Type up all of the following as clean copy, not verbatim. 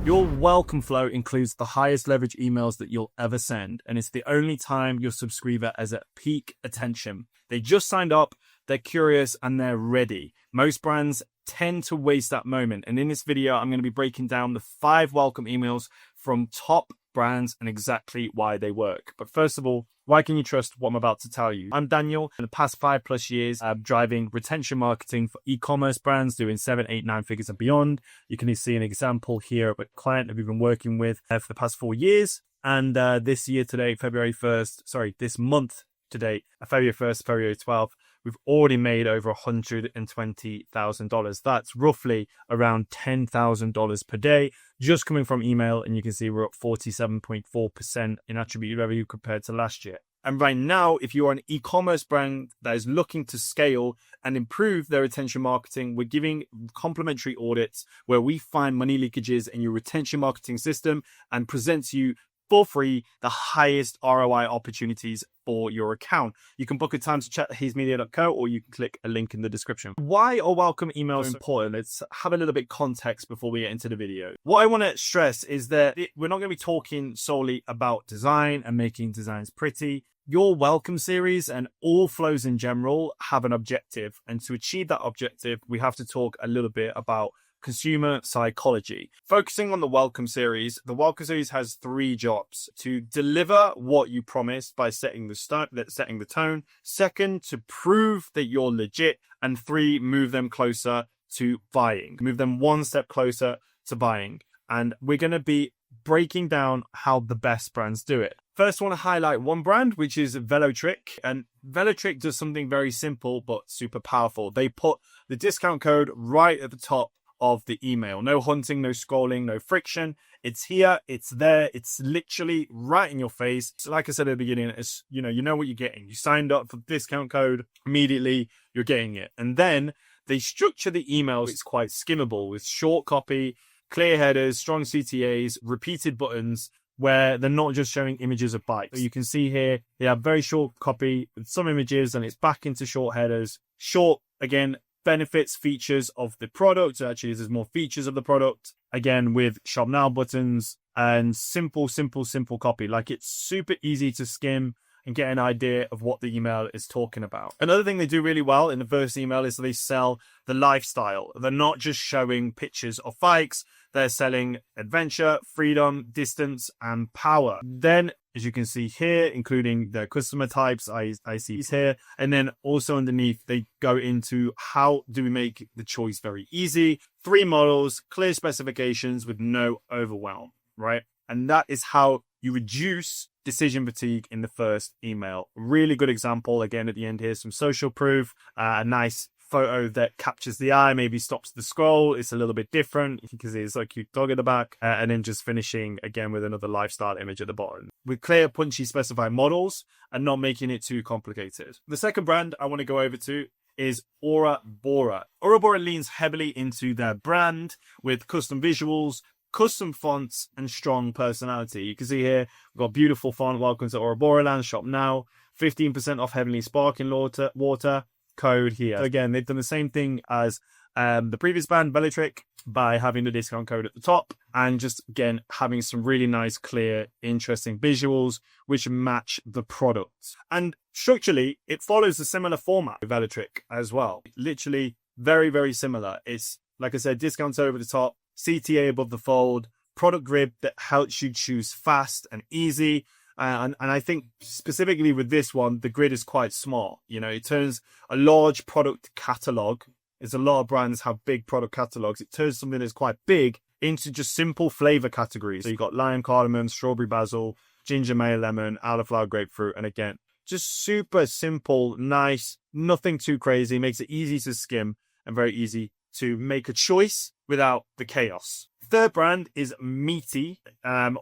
Your welcome flow includes the highest leverage emails that you'll ever send, and it's the only time your subscriber is at peak attention. They just signed up, they're curious, and they're ready. Most brands tend to waste that moment, and in this video, I'm going to be breaking down the 5 welcome emails from top brands and exactly why they work. But first of all, why can you trust what I'm about to tell you? I'm Daniel. In the past 5+ years, I'm driving retention marketing for e-commerce brands doing 7, 8, 9 figures and beyond. You can see an example here of a client that we've been working with for the past 4 years. And this year today, this month today, February 1st, February 12th, we've already made over $120,000. That's roughly around $10,000 per day, just coming from email. And you can see we're up 47.4% in attributed revenue compared to last year. And right now, if you are an e-commerce brand that is looking to scale and improve their retention marketing, we're giving complimentary audits where we find money leakages in your retention marketing system and present to you for free the highest ROI opportunities for your account. You can book a time to chat at hazmedia.co, or you can click a link in the description. Why are welcome emails important? Let's have a little bit of context before we get into the video. What I want to stress is that we're not going to be talking solely about design and making designs pretty. Your welcome series and all flows in general have an objective. And to achieve that objective, we have to talk a little bit about consumer psychology. Focusing on the welcome series has 3 jobs: to deliver what you promised by setting the tone, 2nd, to prove that you're legit, and 3, move them closer to buying. Move them one step closer to buying. And we're going to be breaking down how the best brands do it. First, I want to highlight one brand, which is Velotirc. And Velotirc does something very simple but super powerful. They put the discount code right at the top of the email. No hunting, no scrolling, no friction. It's here, it's there, it's literally right in your face. So like I said at the beginning, it's, you know what you're getting. You signed up for the discount code, immediately you're getting it. And then they structure the emails. It's quite skimmable with short copy, clear headers, strong CTAs, repeated buttons, where they're not just showing images of bikes. So you can see here, they have very short copy with some images, and it's back into short headers. Short, again, benefits, features of the product. Actually, there's more features of the product, again, with shop now buttons and simple copy. Like, it's super easy to skim and get an idea of what the email is talking about. Another thing they do really well in the first email is they sell the lifestyle. They're not just showing pictures of bikes. They're selling adventure, freedom, distance, and power. Then, as you can see here, including the customer types, I see here. And then also underneath, they go into how do we make the choice very easy. 3 models, clear specifications with no overwhelm, right? And that is how you reduce decision fatigue in the first email. Really good example. Again, at the end here, some social proof, a nice photo that captures the eye, maybe stops the scroll. It's a little bit different because there's a cute dog at the back, and then just finishing again with another lifestyle image at the bottom with clear, punchy, specified models and not making it too complicated. The second brand I want to go over to is Bora. Bora leans heavily into their brand with custom visuals, custom fonts, and strong personality. You can see here, we've got beautiful font. Welcome to Bora Land. Shop now. 15% off Heavenly Sparkling Water. Code here. So again, they've done the same thing as the previous brand, Velotirc, by having the discount code at the top and just, again, having some really nice, clear, interesting visuals which match the product. And structurally, it follows a similar format with Velotirc as well. Literally very, very similar. It's, like I said, discounts over the top, CTA above the fold, product grid that helps you choose fast and easy. And I think specifically with this one, the grid is quite small. It turns a large product catalog. There's a lot of brands have big product catalogs. It turns something that's quite big into just simple flavor categories. So you've got lime, cardamom, strawberry, basil, ginger, mayo, lemon, elderflower, grapefruit. And again, just super simple, nice, nothing too crazy. Makes it easy to skim and very easy to make a choice without the chaos. Third brand is Meati.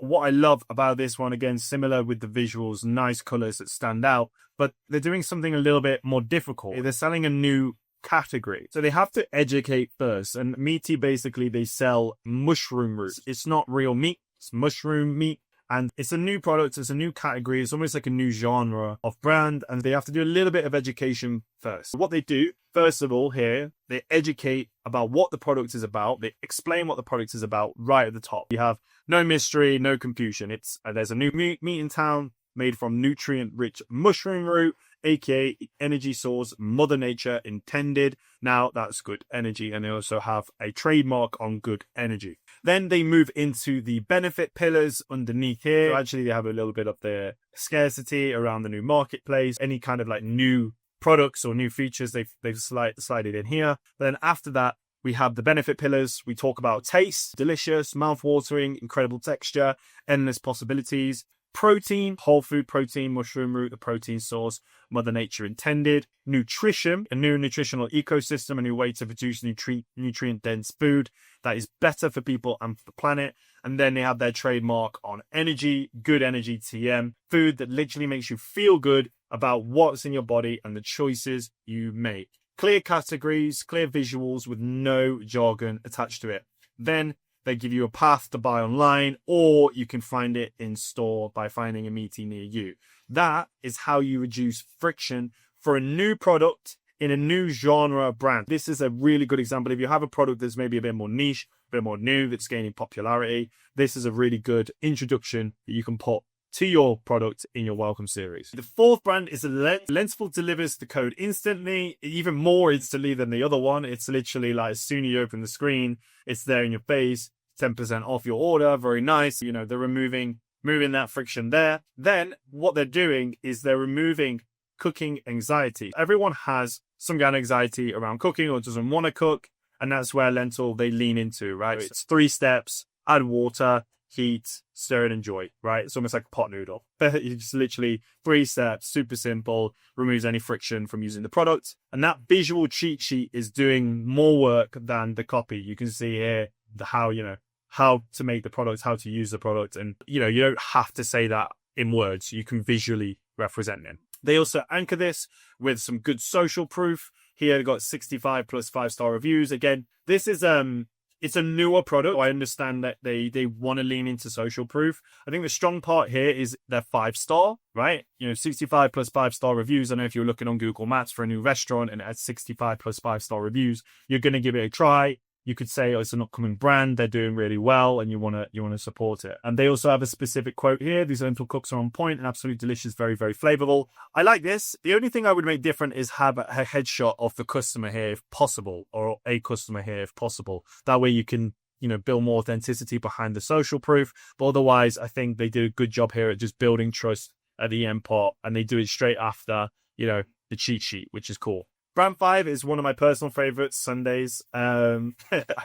What I love about this one, again, similar with the visuals, nice colors that stand out, but they're doing something a little bit more difficult. They're selling a new category. So they have to educate first. And Meati, basically, they sell mushroom roots. It's not real meat. It's mushroom meat. And it's a new product, it's a new category, it's almost like a new genre of brand, and they have to do a little bit of education first. What they do, first of all, here, they educate about what the product is about. They explain what the product is about right at the top. You have no mystery, no confusion. There's a new meat in town made from nutrient-rich mushroom root, aka energy source Mother Nature intended. Now that's good energy, and they also have a trademark on good energy. Then they move into the benefit pillars underneath here. So actually, they have a little bit of the scarcity around the new marketplace, any kind of like new products or new features they've slided in here. Then after that, we have the benefit pillars. We talk about taste, delicious, mouth-watering, incredible texture, endless possibilities. Protein, whole food protein, mushroom root, the protein source, Mother Nature intended. Nutrition, a new nutritional ecosystem, a new way to produce nutrient-dense food that is better for people and for the planet. And then they have their trademark on energy, good energy TM, food that literally makes you feel good about what's in your body and the choices you make. Clear categories, clear visuals with no jargon attached to it. Then they give you a path to buy online, or you can find it in store by finding a Meati near you. That is how you reduce friction for a new product in a new genre brand. This is a really good example. If you have a product that's maybe a bit more niche, a bit more new, that's gaining popularity, this is a really good introduction that you can put to your product in your welcome series. The fourth brand is Lentiful. Delivers the code instantly, even more instantly than the other one. It's literally like as soon as you open the screen, it's there in your face, 10% off your order. Very nice. You know, they're moving that friction there. Then what they're doing is they're removing cooking anxiety. Everyone has some kind of anxiety around cooking or doesn't want to cook. And that's where Lentiful, they lean into, right? It's 3 steps, add water, heat, stir and enjoy, right? It's almost like a pot noodle. It's literally 3 steps, super simple, removes any friction from using the product. And that visual cheat sheet is doing more work than the copy. You can see here how to make the product, how to use the product. And, you don't have to say that in words. You can visually represent them. They also anchor this with some good social proof. Here, they've got 65 plus 5-star reviews. Again, this is, it's a newer product. I understand that they want to lean into social proof. I think the strong part here is their 5-star, right? 65 plus 5-star reviews. I know if you're looking on Google Maps for a new restaurant and it has 65 plus 5-star reviews, you're going to give it a try. You could say, it's an upcoming brand. They're doing really well and you want to support it. And they also have a specific quote here. These lentil cooks are on point and absolutely delicious, very, very flavorful. I like this. The only thing I would make different is have a headshot of the customer here if possible, or a customer here if possible. That way you can, build more authenticity behind the social proof. But otherwise, I think they do a good job here at just building trust at the end part. And they do it straight after, the cheat sheet, which is cool. Brand 5 is one of my personal favorites, Sundays. I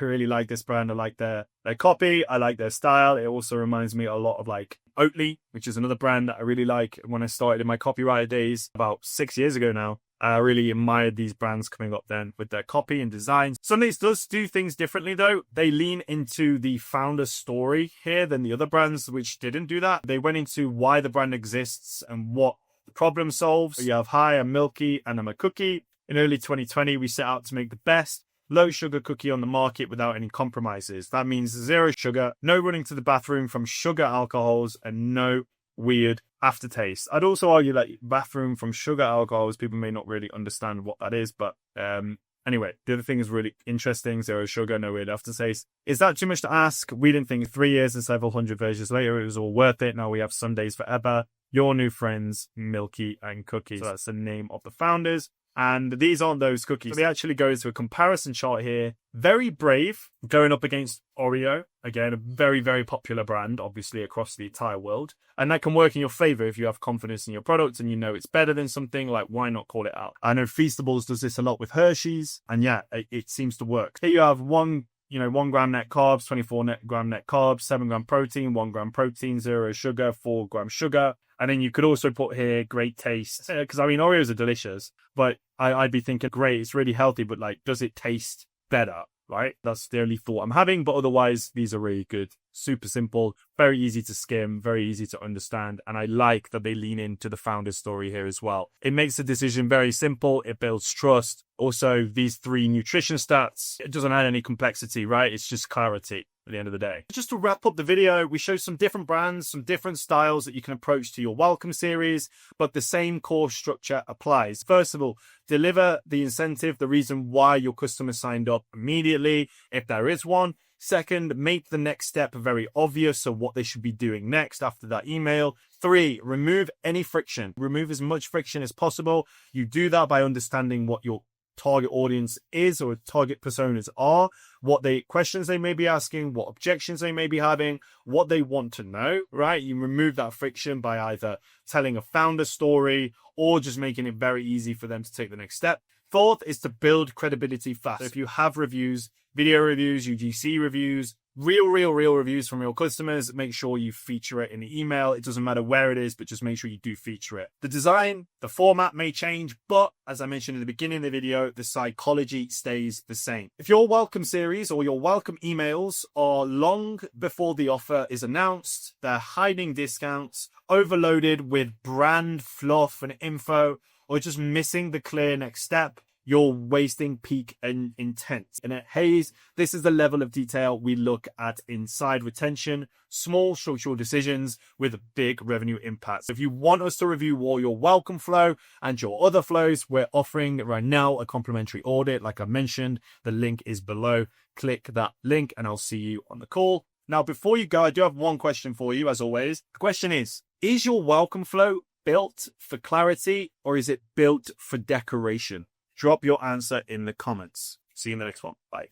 really like this brand. I like their copy. I like their style. It also reminds me a lot of like Oatly, which is another brand that I really like. When I started in my copywriter days about 6 years ago now, I really admired these brands coming up then with their copy and design. Sundays does do things differently though. They lean into the founder story here than the other brands which didn't do that. They went into why the brand exists and what the problem solves. You have, hi, I'm Milky and I'm a cookie. In early 2020, we set out to make the best low sugar cookie on the market without any compromises. That means 0 sugar, no running to the bathroom from sugar alcohols, and no weird aftertaste. I'd also argue that bathroom from sugar alcohols, people may not really understand what that is, but anyway, the other thing is really interesting. 0 sugar, no weird aftertaste. Is that too much to ask? We didn't think 3 years and several hundred versions later, it was all worth it. Now we have Sundays forever. Your new friends, Milky and Cookies. So that's the name of the founders. And these aren't those cookies. They actually go into a comparison chart here. Very brave, going up against Oreo. Again, a very, very popular brand, obviously, across the entire world. And that can work in your favor if you have confidence in your product and it's better than something. Like, why not call it out? I know Feastables does this a lot with Hershey's. And yeah, it seems to work. Here you have 1 gram net carbs, 24 gram net carbs, 7 gram protein, 1 gram protein, 0 sugar, 4 gram sugar. And then you could also put here great taste. Because, Oreos are delicious. But I'd be thinking, great, it's really healthy. But, does it taste better? Right? That's the only thought I'm having. But otherwise, these are really good. Super simple. Very easy to skim. Very easy to understand. And I like that they lean into the founder's story here as well. It makes the decision very simple. It builds trust. Also, these 3 nutrition stats, it doesn't add any complexity, right? It's just clarity. at the end of the day. Just to wrap up the video, we show some different brands, some different styles that you can approach to your welcome series, but the same core structure applies. First of all, deliver the incentive, the reason why your customer signed up immediately, if there is one. Second, make the next step very obvious, so what they should be doing next after that email. 3, remove any friction. Remove as much friction as possible. You do that by understanding what your target audience is or target personas are, what questions they may be asking, what objections they may be having, what they want to know, right? You remove that friction by either telling a founder story or just making it very easy for them to take the next step. Fourth is to build credibility fast. So if you have reviews, video reviews, UGC reviews, real reviews from real customers, make sure you feature it in the email. It doesn't matter where it is, but just make sure you do feature it. The design, the format may change, but as I mentioned in the beginning of the video, the psychology stays the same. If your welcome series or your welcome emails are long before the offer is announced, they're hiding discounts, overloaded with brand fluff and info, or just missing the clear next step, you're wasting peak and intent. And at Hays, this is the level of detail we look at inside retention, small structural decisions with a big revenue impact. So if you want us to review all your welcome flow and your other flows, we're offering right now a complimentary audit. Like I mentioned, the link is below. Click that link and I'll see you on the call. Now, before you go, I do have one question for you, as always. The question is your welcome flow built for clarity or is it built for decoration? Drop your answer in the comments. See you in the next one. Bye.